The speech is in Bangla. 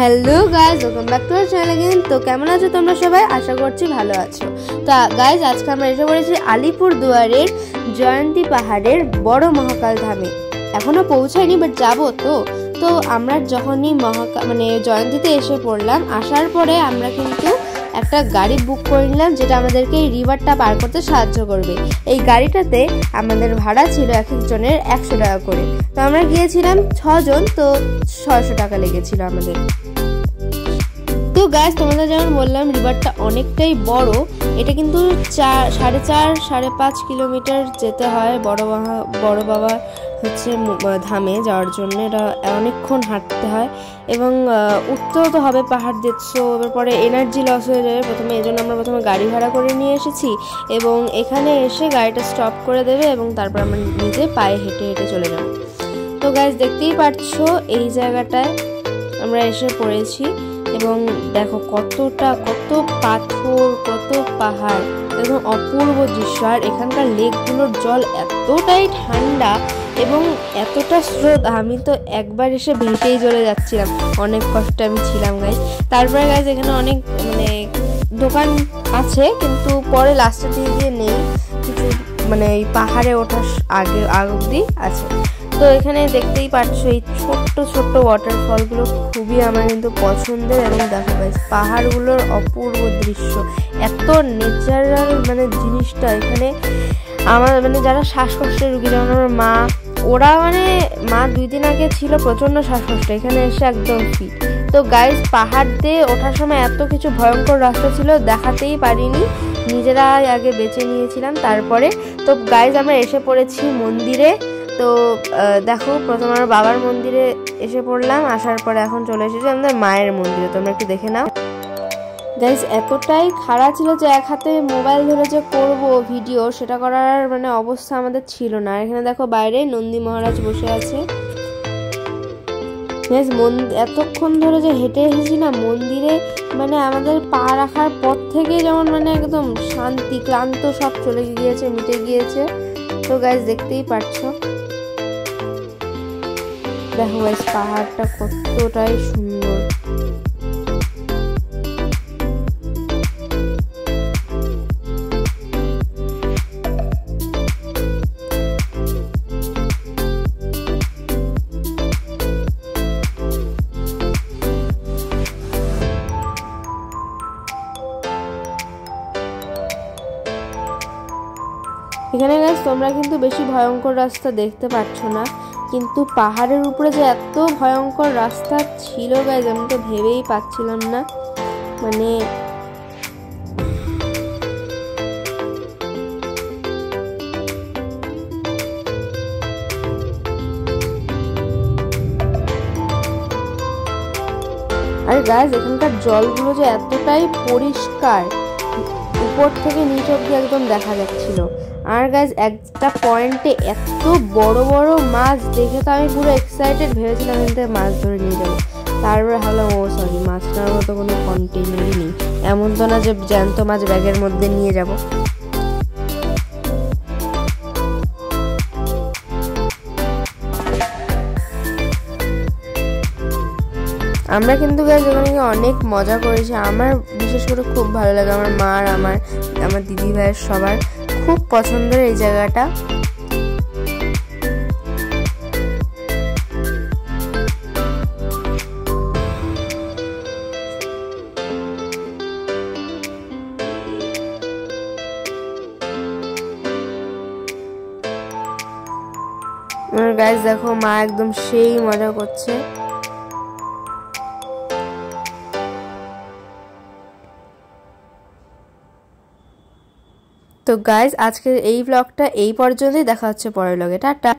Hello guys, welcome back to our channel again. তো কেমন আছো তোমরা সবাই? আশা করছি ভালো আছো। তো গাইজ, আজকে আমরা এসে পড়েছি আলিপুরদুয়ারের জয়ন্তী পাহাড়ের বড় মহাকাল ধামে। এখনো পৌঁছায়নি, বাট যাবো। তো আমরা যখনই জয়ন্তীতে এসে পড়লাম, আসার পরে আমরা কিন্তু একটা গাড়ি বুক করে নিলাম, যেটা আমাদেরকে এই রিভারটা পার করতে সাহায্য করবে। এই গাড়িটাতে আমাদের ভাড়া ছিল এক একজনের 100 টাকা করে। তো আমরা গিয়েছিলাম 6 জন, তো 600 টাকা লেগেছিল আমাদের। তো গাইস, তোমাদের যেমন বললাম, রিভারটা অনেকটাই বড়। এটা কিন্তু 4.5 কিলোমিটার যেতে হয় বড় বাবা ধামে যাওয়ার জন্য। এটা অনেকক্ষণ হাঁটতে হয় এবং উঠতেও তো হবে পাহাড় দেখছো, এবার পরে এনার্জি লস হয়ে যাবে এই জন্য আমরা প্রথমে গাড়ি ভাড়া করে নিয়ে এসেছি এবং এখানে এসে গাড়িটা স্টপ করে দেবে এবং তারপর আমরা নিজে পায়ে হেঁটে হেঁটে চলে যাব। তো গাইস, দেখতেই পাচ্ছ এই জায়গাটায় আমরা এসে পড়েছি এবং দেখো কত পাথর, কত পাহাড়, একদম অপূর্ব দৃশ্য। আর এখানকার লেকগুলোর জল এতটাই ঠান্ডা এবং এতটা স্রোত, আমি তো একবার এসে ভেসেই চলে যাচ্ছিলাম, অনেক কষ্টে আমি ছিলাম গাইজ। তারপরে গাইজ, এখানে অনেক দোকান আছে, কিন্তু পরে লাস্টের দিকে গিয়ে নেই কিছু, এই পাহাড়ে ওঠার আগে অবধি আছে। তো এখানে দেখতেই পাচ্ছ এই ছোট্ট ওয়াটারফলগুলো খুবই আমার কিন্তু পছন্দের। এবং দেখো গাইস, পাহাড়গুলোর অপূর্ব দৃশ্য, এত ন্যাচারাল জিনিসটা। এখানে আমার যারা শ্বাসকষ্টের রুগী, যেমন আমার মা, ওরা মা 2 দিন আগে ছিল প্রচণ্ড শ্বাসকষ্ট, এখানে এসে একদম ফিট। তো গাইস, পাহাড় দিয়ে ওঠার সময় এত কিছু ভয়ঙ্কর রাস্তা ছিল, দেখাতেই পারিনি, নিজেরা আগে বেঁচে নিয়েছিলাম তারপরে। তো গাইস, আমরা এসে পড়েছি মন্দিরে। তো দেখো, প্রথম আমার বাবার মন্দিরে এসে পড়লাম, আসার পরে এখন চলে এসেছি আমাদের মায়ের মন্দিরে। তোমরা একটু দেখে নাও গাইস। এতটাই খারাপ ছিল যে এক হাতে মোবাইল ধরে যে করব ভিডিও, সেটা করার অবস্থা আমাদের ছিল না। এখানে দেখো বাইরে নন্দী মহারাজ বসে আছে। এতক্ষণ ধরে যে হেঁটে এসেছি না মন্দিরে, আমাদের পা রাখার পর থেকে যেমন একদম শান্তি, ক্লান্ত সব চলে গিয়েছে, মিটে গিয়েছে। তো গাইস, দেখতেই পাচ্ছ, দেখো গাইস, পাহাড়টা কতটাই সুন্দর। এখানে গাইস, তোমরা কিন্তু বেশি ভয়ঙ্কর রাস্তা দেখতে পাচ্ছ না, কিন্তু পাহাড়ের উপরে যে এত ভয়ঙ্কর রাস্তা ছিল গাইস, আমি তো ভেবেই পাচ্ছিলাম না। আর গাইস, এখানকার জলগুলো যে এতটাই পরিষ্কার, উপর থেকে নিচ অব্দি একদম দেখা যাচ্ছিল। আর গাইস, একটা পয়েন্টে এত বড় বড় মাছ দেখে তো আমি পুরো এক্সাইটেড, ভেবেছিলাম এখান থেকে মাছ ধরে নিয়ে যাবো। তারপরে ভাবলাম, সরি, মাছ নেওয়ার মতো কোনো কন্টেইনারই নেই, এমন তো না যে জ্যান্ত মাছ ব্যাগের মধ্যে নিয়ে যাব। আমরা কিন্তু গাইস ওখানে গিয়ে অনেক মজা করেছি। আমার বিশেষ করে খুব ভালো লাগে, আমার মা আর আমার দিদি ভাইয়ের সবার খুব পছন্দের এই জায়গাটা। গাইস দেখো, মা একদম সেই মজা করছে। তো গাইস, আজকের এই ব্লগটা এই পর্যন্তই, দেখা হচ্ছে পরের ব্লগে। টাটা।